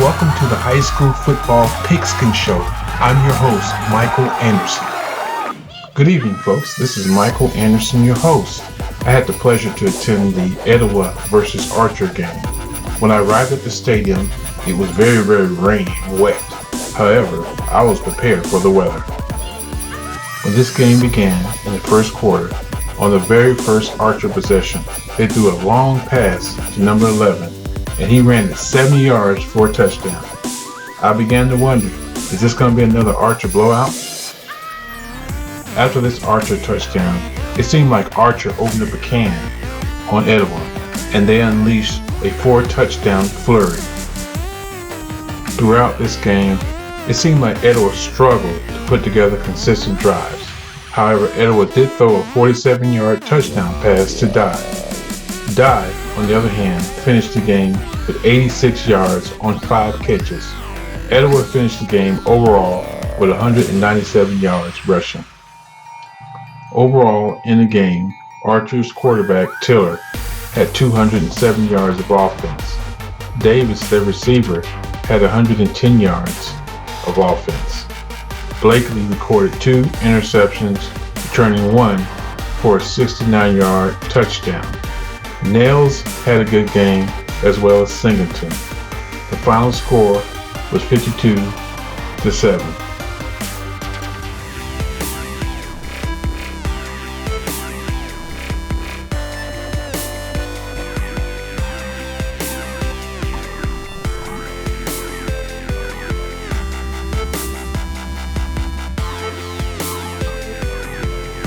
welcome to the High School Football Pigskin Show. I'm your host, Michael Anderson. Good evening, folks. This is Michael Anderson, your host. I had the pleasure to attend the Etowah versus Archer game. When I arrived at the stadium, it was very rainy and wet. However, I was prepared for the weather. When this game began in the first quarter, on the very first Archer possession, they threw a long pass to number 11, and he ran it 70 yards for a touchdown. I began to wonder, is this going to be another Archer blowout? After this Archer touchdown, it seemed like Archer opened up a can on Etowah, and they unleashed a 4-touchdown flurry. Throughout this game, it seemed like Etowah struggled to put together consistent drives. However, Etowah did throw a 47-yard touchdown pass to Dye. Dye, on the other hand, finished the game with 86 yards on 5 catches. Etowah finished the game overall with 197 yards rushing. Overall, in the game, Archer's quarterback, Tiller, had 207 yards of offense. Davis, their receiver, had 110 yards of offense. Blakely recorded 2 interceptions, returning 1 for a 69-yard touchdown. Nails had a good game, as well as Singleton. The final score was 52-7.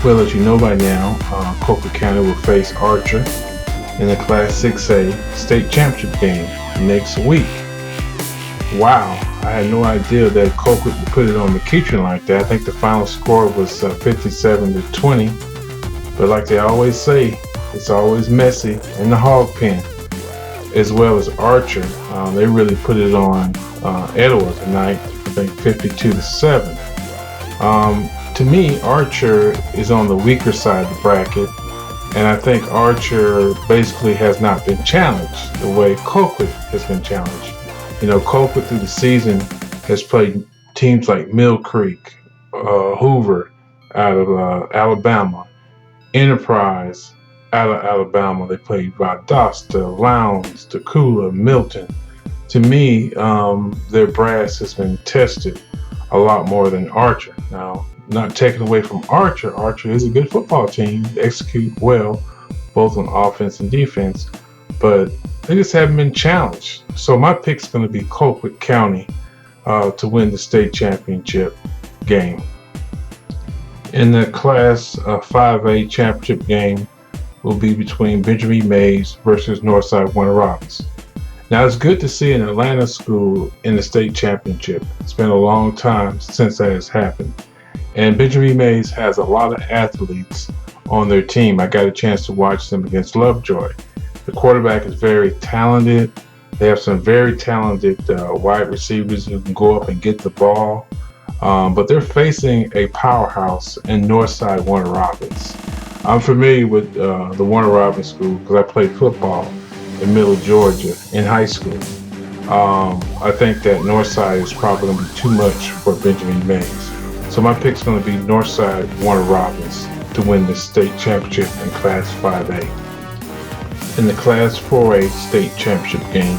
Well, as you know by now, Colquitt County will face Archer in the Class 6A state championship game next week. Wow, I had no idea that Colquitt would put it on McEachern like that. I think the final score was 57-20. But like they always say, it's always messy in the hog pen. As well as Archer, they really put it on Etowah tonight, I think 52-7. To me, Archer is on the weaker side of the bracket, and I think Archer basically has not been challenged the way Colquitt has been challenged. You know, Colquitt through the season has played teams like Mill Creek, Hoover out of Alabama, Enterprise out of Alabama. They played Valdosta, Lowndes, Tacula, Milton. To me, their brass has been tested a lot more than Archer. Now, not taken away from Archer. Archer is a good football team. They execute well, both on offense and defense, but they just haven't been challenged. So my pick's going to be Colquitt County to win the state championship game. In the Class 5A championship game will be between Benjamin Mays versus Northside Warner Robins. Now, it's good to see an Atlanta school in the state championship. It's been a long time since that has happened. And Benjamin Mays has a lot of athletes on their team. I got a chance to watch them against Lovejoy. The quarterback is very talented. They have some very talented wide receivers who can go up and get the ball. But they're facing a powerhouse in Northside Warner Robins. I'm familiar with the Warner Robins school because I played football in Middle Georgia in high school. I think that Northside is probably going to be too much for Benjamin Mays. So my pick's going to be Northside Warner Robins to win the state championship in Class 5A. In the Class 4A state championship game,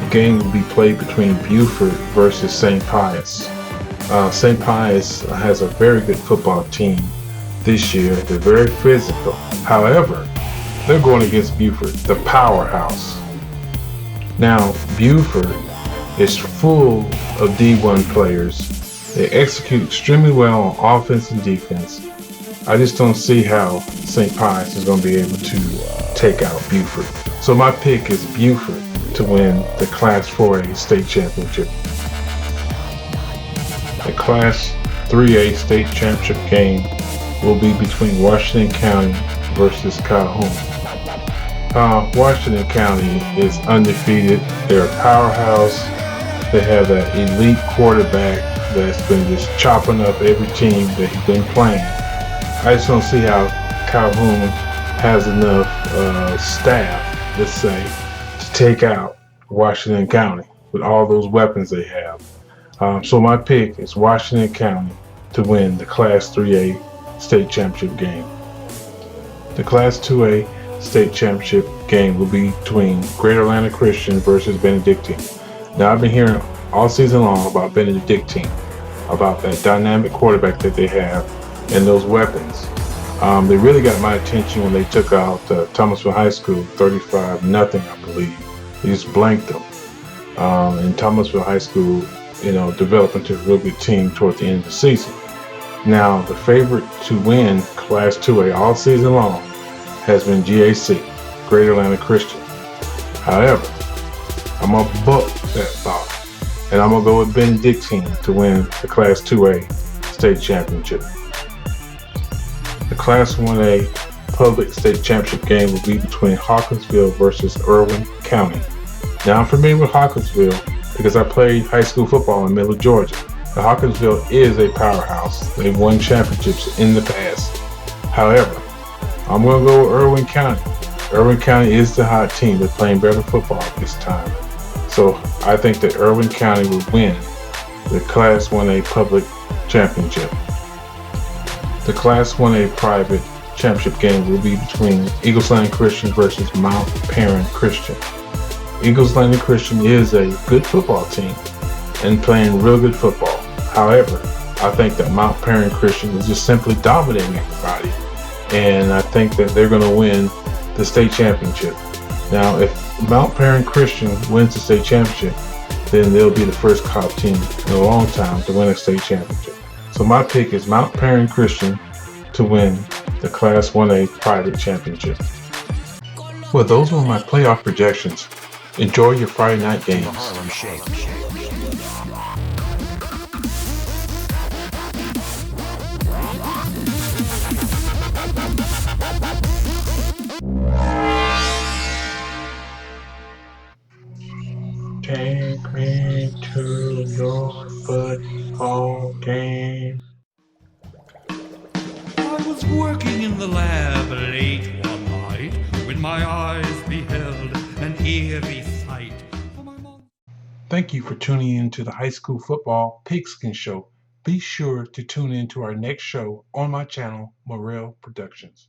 the game will be played between Buford versus St. Pius. St. Pius has a very good football team this year. They're very physical. However, they're going against Buford, the powerhouse. Now, Buford is full of D1 players. They execute extremely well on offense and defense. I just don't see how St. Pius is going to be able to take out Buford. So my pick is Buford to win the Class 4A state championship. The Class 3A state championship game will be between Washington County versus Calhoun. Washington County is undefeated. They're a powerhouse. They have that elite quarterback that's been just chopping up every team that he's been playing. I just don't see how Calhoun has enough staff, let's say, to take out Washington County. with all those weapons they have. So my pick is Washington County to win the Class 3A state championship game. The Class 2A state championship game will be between Greater Atlanta Christian versus Benedictine. Now, I've been hearing all season long about Benedictine, about that dynamic quarterback that they have and those weapons. They really got my attention when they took out Thomasville High School 35-0, I believe. They just blanked them. And Thomasville High School, developed into a real good team toward the end of the season. Now, the favorite to win Class 2A all season long has been GAC, Greater Atlanta Christian. However, I'm going to buck that thought, and I'm going to go with Benedictine to win the Class 2A state championship. The Class 1A public state championship game will be between Hawkinsville versus Irwin County. Now, I'm familiar with Hawkinsville because I played high school football in Middle Georgia. Now, Hawkinsville is a powerhouse. They've won championships in the past. However, I'm going to go with Irwin County. Irwin County is the hot team. They're playing better football this time. So I think that Irwin County will win the Class 1A public championship. The Class 1A private championship game will be between Eagles Landing Christian versus Mount Perrin Christian. Eagles Landing Christian is a good football team and playing real good football. However, I think that Mount Perrin Christian is just simply dominating everybody. And I think that they're going to win the state championship. Now, if Mount Perrin Christian wins the state championship, then they'll be the first Cobb team in a long time to win a state championship. So my pick is Mount Perrin Christian to win the Class 1A private championship. Well, those were my playoff projections. Enjoy your Friday night games. Take me to your football game. I was working in the lab late one night when my eyes beheld an eerie sight. Thank you for tuning in to the High School Football Pigskin Show. Be sure to tune in to our next show on my channel, Morel Productions.